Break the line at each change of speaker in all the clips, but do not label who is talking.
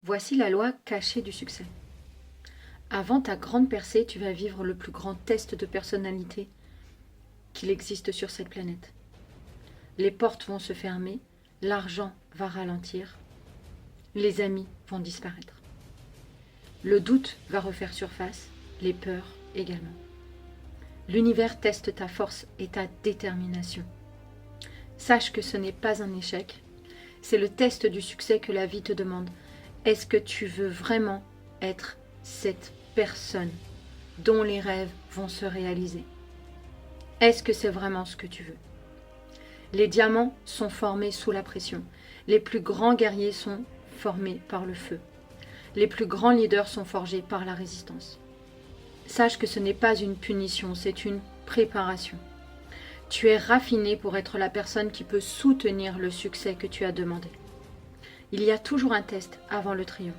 Voici la loi cachée du succès. Avant ta grande percée, tu vas vivre le plus grand test de personnalité qu'il existe sur cette planète. Les portes vont se fermer, l'argent va ralentir, les amis vont disparaître. Le doute va refaire surface, les peurs également. L'univers teste ta force et ta détermination. Sache que ce n'est pas un échec, c'est le test du succès que la vie te demande. Est-ce que tu veux vraiment être cette personne dont les rêves vont se réaliser? Est-ce que c'est vraiment ce que tu veux? Les diamants sont formés sous la pression. Les plus grands guerriers sont formés par le feu. Les plus grands leaders sont forgés par la résistance. Sache que ce n'est pas une punition, c'est une préparation. Tu es raffiné pour être la personne qui peut soutenir le succès que tu as demandé. Il y a toujours un test avant le triomphe.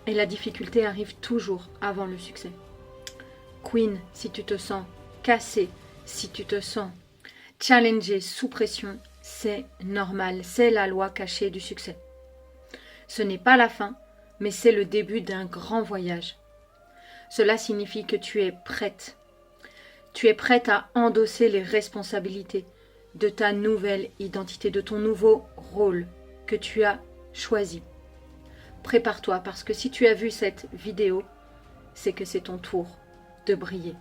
Et la difficulté arrive toujours avant le succès. Queen, si tu te sens cassé, si tu te sens challengé, sous pression, c'est normal, c'est la loi cachée du succès. Ce n'est pas la fin, mais c'est le début d'un grand voyage. Cela signifie que tu es prête. Tu es prête à endosser les responsabilités de ta nouvelle identité, de ton nouveau rôle que tu as choisi. Prépare-toi parce que si tu as vu cette vidéo, c'est que c'est ton tour de briller.